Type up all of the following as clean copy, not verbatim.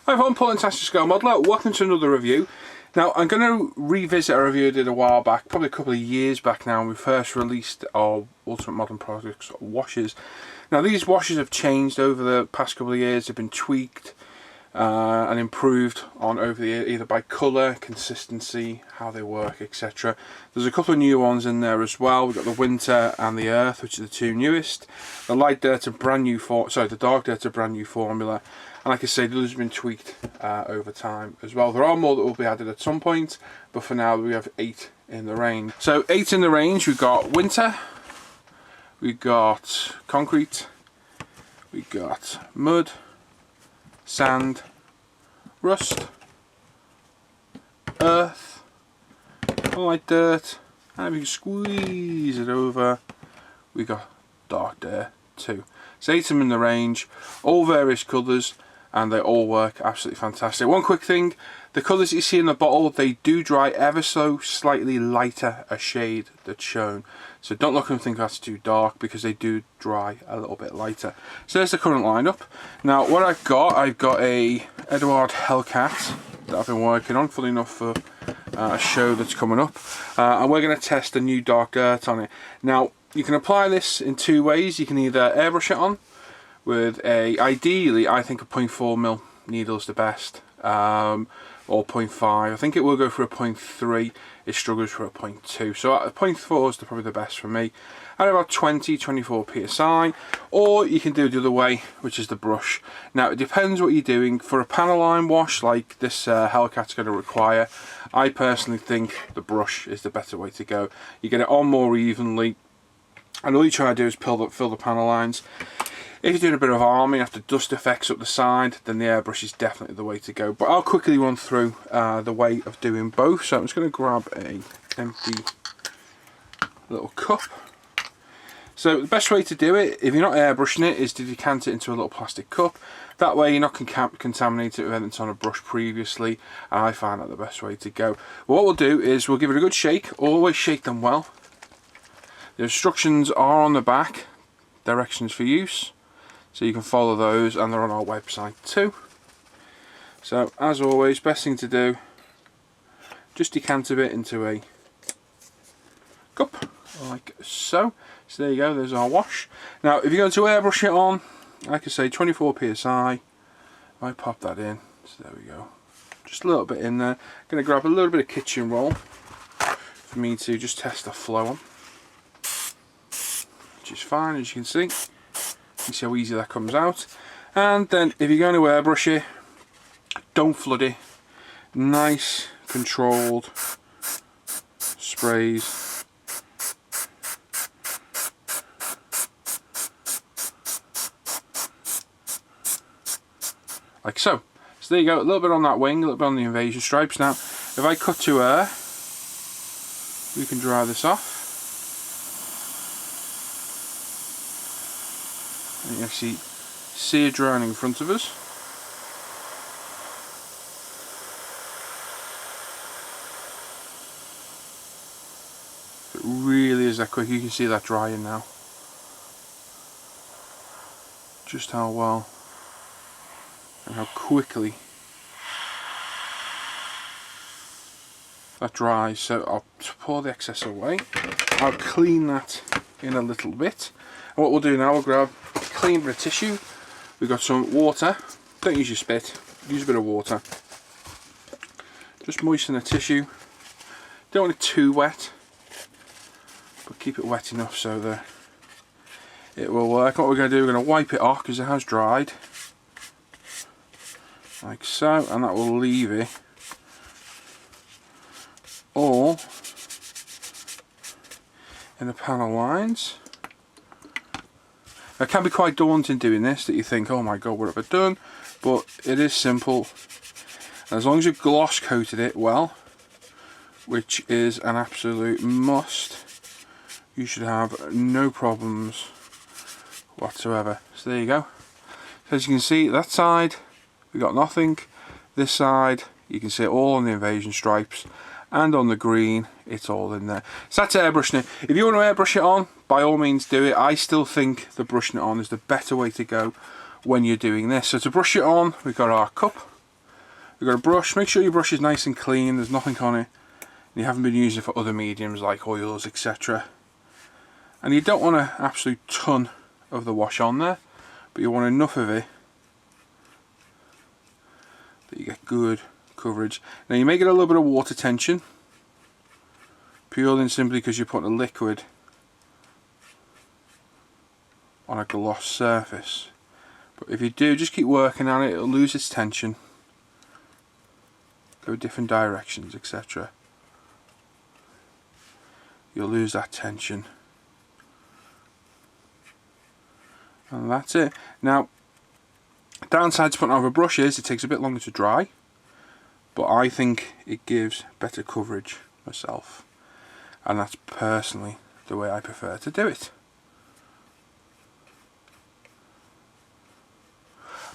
Hi everyone, Paul and Fantastic Scale Modeler. Welcome to another review. Now I'm going to revisit a review I did a while back, probably a couple of years back now, when we first released our Ultimate Modern Products washers. Now these washers have changed over the past couple of years. They've been tweaked and improved on over the year, either by colour, consistency, how they work, etc. There's a couple of new ones in there as well. We've got the Winter and the Earth, which are the two newest. The Light Dirt are brand new the Dark Dirt are brand new formula. And like I say, those have been tweaked over time as well. There are more that will be added at some point, but for now we have 8 in the range. So 8 in the range, we've got Winter, we've got Concrete, we've got Mud, Sand, Rust, Earth, Light Dirt, and if you can squeeze it over, we got Dark Dirt too. So 8 of them in the range, all various colours, and they all work absolutely fantastic. One quick thing, the colours that you see in the bottle, they do dry ever so slightly lighter a shade that's shown. So don't look and think that's too dark, because they do dry a little bit lighter. So there's the current lineup. Now what I've got a Eduard Hellcat that I've been working on, fully enough for a show that's coming up. And we're going to test the new Dark Dirt on it. Now you can apply this in 2 ways. You can either airbrush it on with ideally I think a 0.4mm needle is the best, or 0.5. I think it will go for a 0.3. It struggles for a 0.2. So a 0.4 is probably the best for me. At about 20-24 psi, or you can do it the other way, which is the brush. Now it depends what you're doing. For a panel line wash like this Hellcat's going to require, I personally think the brush is the better way to go. You get it on more evenly, and all you try to do is fill the panel lines. If you're doing a bit of arming after dust effects up the side, then the airbrush is definitely the way to go. But I'll quickly run through the way of doing both. So I'm just going to grab an empty little cup. So the best way to do it, if you're not airbrushing it, is to decant it into a little plastic cup. That way you're not contaminated with anything on a brush previously. And I find that the best way to go. But what we'll do is we'll give it a good shake. Always shake them well. The instructions are on the back, directions for use. So you can follow those, and they're on our website too. So as always, best thing to do, just decant a bit into a cup like so. So there you go, there's our wash. Now if you're going to airbrush it on, like I say, 24 psi, I pop that in. So there we go, just a little bit in there. Going to grab a little bit of kitchen roll for me to just test the flow on, which is fine, as you can see. You see how easy that comes out. And then if you're going to airbrush it, don't flood it. Nice controlled sprays. Like so. So there you go, a little bit on that wing, a little bit on the invasion stripes. Now if I cut to air, we can dry this off. And you actually see it drying in front of us. It really is that quick. You can see that drying now. Just how well and how quickly that dries. So I'll pour the excess away. I'll clean that in a little bit. And what we'll do now, we'll grab a clean bit of tissue. We've got some water. Don't use your spit, use a bit of water. Just moisten the tissue. Don't want it too wet, but keep it wet enough so that it will work. What we're going to do, we're going to wipe it off because it has dried. Like so, and that will leave it all in the panel lines. It can be quite daunting doing this, that you think, oh my god, what have I done? But it is simple. And as long as you've gloss coated it well, which is an absolute must, you should have no problems whatsoever. So there you go. So as you can see, that side we got nothing. This side you can see it all on the invasion stripes, and on the green it's all in there. So that's airbrushing it. If you want to airbrush it on, by all means do it. I still think the brushing it on is the better way to go when you're doing this. So to brush it on, we've got our cup, We've got a brush. Make sure your brush is nice and clean, there's nothing on it, and you haven't been using it for other mediums like oils, etc. And you don't want an absolute ton of the wash on there, but you want enough of it that you get good coverage. Now you may get a little bit of water tension, purely and simply because you're putting a liquid on a gloss surface. But if you do, just keep working on it, it'll lose its tension, go different directions, etc. You'll lose that tension. And that's it. Now, downside to putting over a brush is it takes a bit longer to dry, but I think it gives better coverage myself, and that's personally the way I prefer to do it.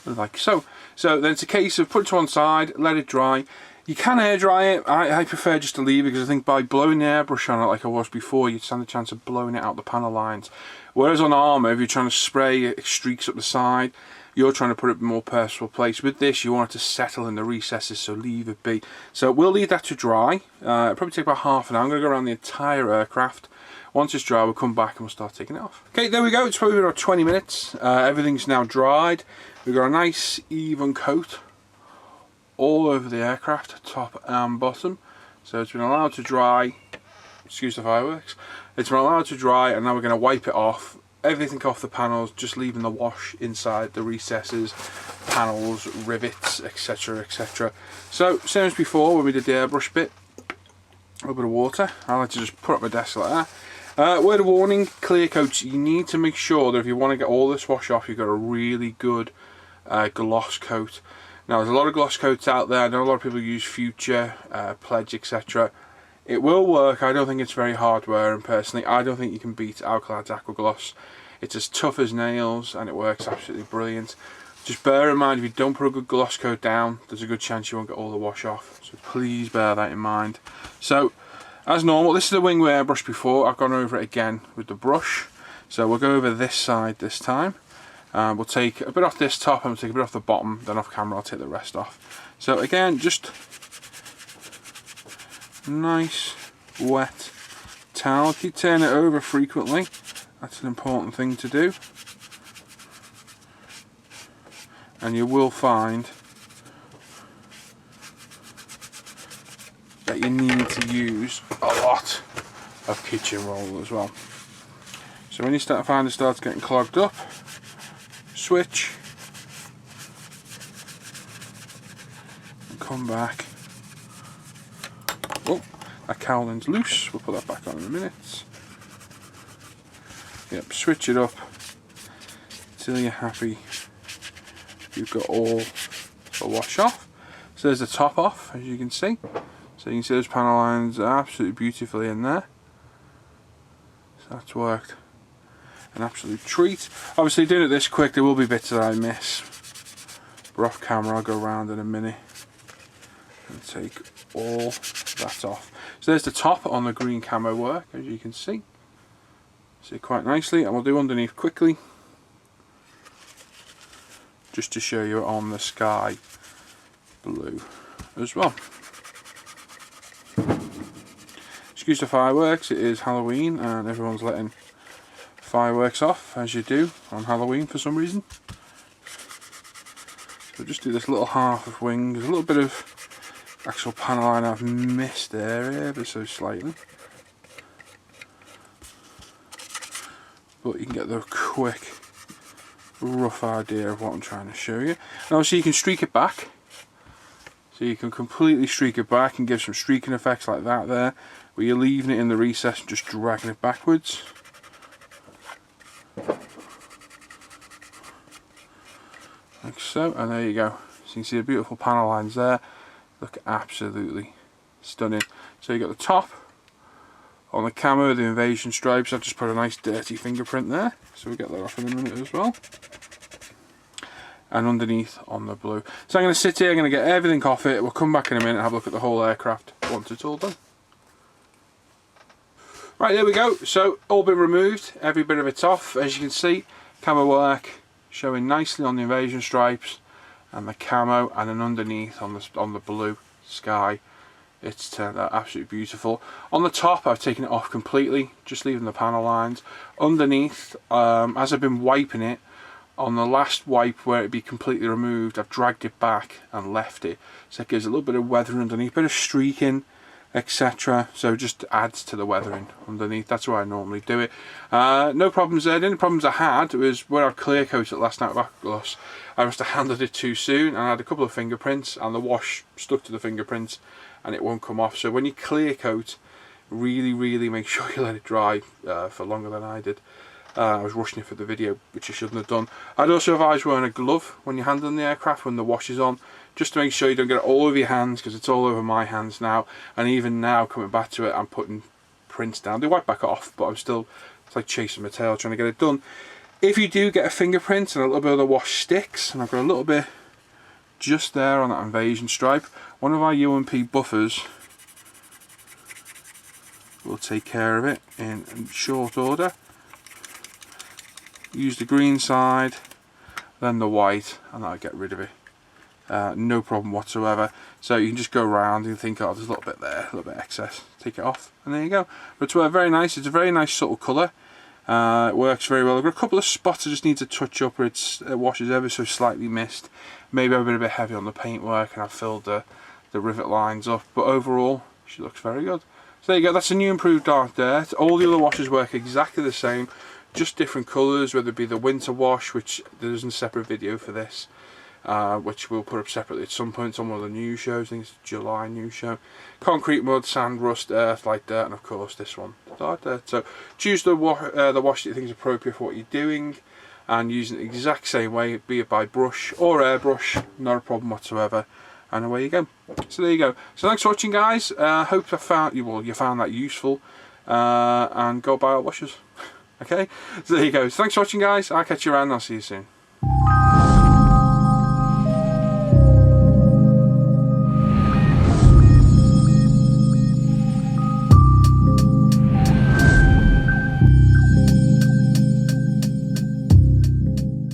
Like so. So then it's a case of put it to one side, let it dry. You can air dry it. I prefer just to leave it, because I think by blowing the airbrush on it like I was before, you'd stand a chance of blowing it out the panel lines. Whereas on armour, if you're trying to spray it streaks up the side, you're trying to put it in a more personal place. With this, you want it to settle in the recesses, so leave it be. So we'll leave that to dry. It'll probably take about half an hour. I'm going to go around the entire aircraft. Once it's dry, we'll come back and we'll start taking it off. Okay, there we go. It's probably about 20 minutes. Everything's now dried. We've got a nice even coat all over the aircraft, top and bottom. So it's been allowed to dry. Excuse the fireworks. It's been allowed to dry, and now we're going to wipe it off. Everything off the panels, just leaving the wash inside the recesses, panels, rivets, etc, etc. So, same as before when we did the airbrush bit. A little bit of water. I like to just put up my desk like that. Word of warning, clear coats. You need to make sure that if you want to get all this wash off, you've got a really good gloss coat. Now, there's a lot of gloss coats out there. I know a lot of people use Future, Pledge, etc. It will work. I don't think it's very hard wearing personally. I don't think you can beat Alkalad's Aqua Gloss. It's as tough as nails and it works absolutely brilliant. Just bear in mind, if you don't put a good gloss coat down, there's a good chance you won't get all the wash off. So please bear that in mind. So, as normal, this is the wing we airbrushed before. I've gone over it again with the brush. So we'll go over this side this time. We'll take a bit off this top and we'll take a bit off the bottom. Then off camera I'll take the rest off. So again, just nice wet towel. If you turn it over frequently, that's an important thing to do. And you will find that you need to use a lot of kitchen roll as well. So when you find it starts getting clogged up, switch and come back. Oh, that cowling's loose. We'll put that back on in a minute. Yep, switch it up until you're happy you've got all the wash off. So there's the top off, as you can see. So you can see those panel lines are absolutely beautifully in there. So that's worked an absolute treat. Obviously doing it this quick, there will be bits that I miss. But off camera I'll go around in a minute and take all that off. So there's the top on the green camo work, as you can see. See quite nicely, and we'll do underneath quickly, just to show you on the sky blue as well. Excuse the fireworks, it is Halloween and everyone's letting fireworks off, as you do on Halloween for some reason. So just do this little half of wing. There's a little bit of actual panel line I've missed there ever so slightly, but you can get the quick rough idea of what I'm trying to show you. And obviously you can streak it back, so you can completely streak it back and give some streaking effects like that there, where you're leaving it in the recess and just dragging it backwards. Like so, and there you go. So you can see the beautiful panel lines there, look absolutely stunning. So you got the top on the camo, the invasion stripes. I've just put a nice dirty fingerprint there, so we'll get that off in a minute as well. And underneath on the blue. So I'm going to sit here, I'm going to get everything off it. We'll come back in a minute and have a look at the whole aircraft once it's all done. Right, there we go. So all been removed, every bit of it's off. As you can see, camo work showing nicely on the invasion stripes, and the camo, and then underneath on the blue sky, it's turned out absolutely beautiful. On the top I've taken it off completely, just leaving the panel lines. Underneath, as I've been wiping it, on the last wipe where it'd be completely removed, I've dragged it back and left it, so it gives a little bit of weathering underneath, bit of streaking, etc. So it just adds to the weathering underneath. That's why I normally do it. No problems there. The only problems I had was where I clear coated it last night with gloss. I must have handled it too soon, and I had a couple of fingerprints, and the wash stuck to the fingerprints and it won't come off. So when you clear coat, really make sure you let it dry for longer than I did. I was rushing it for the video, which I shouldn't have done. I'd also advise wearing a glove when you're handling the aircraft when the wash is on, just to make sure you don't get it all over your hands, because it's all over my hands now. And even now, coming back to it, I'm putting prints down. They wipe back off, but I'm still, it's like chasing my tail trying to get it done. If you do get a fingerprint and a little bit of the wash sticks, and I've got a little bit just there on that invasion stripe, one of our UMP buffers will take care of it in short order. Use the green side, then the white, and that'll get rid of it. No problem whatsoever. So you can just go around and think, oh, there's a little bit there, a little bit excess. Take it off, and there you go. But it's very nice. It's a very nice subtle colour. It works very well. I've got a couple of spots I just need to touch up where it washes ever so slightly missed. Maybe I've been a bit heavy on the paintwork and I've filled the rivet lines up. But overall, she looks very good. So there you go. That's a new improved Dark Dirt. All the other washes work exactly the same. Just different colours, whether it be the winter wash, which there's a separate video for this, which we'll put up separately at some point on one of the new shows. I think it's July new show. Concrete, mud, sand, rust, earth, light dirt, and of course this one, Dark Dirt. So choose the wash that you think is appropriate for what you're doing, and using it the exact same way, be it by brush or airbrush, not a problem whatsoever. And away you go. So there you go. So thanks for watching, guys. Hope you found that useful, and go buy our washers. Okay, so there you go. So thanks for watching, guys. I'll catch you around and I'll see you soon.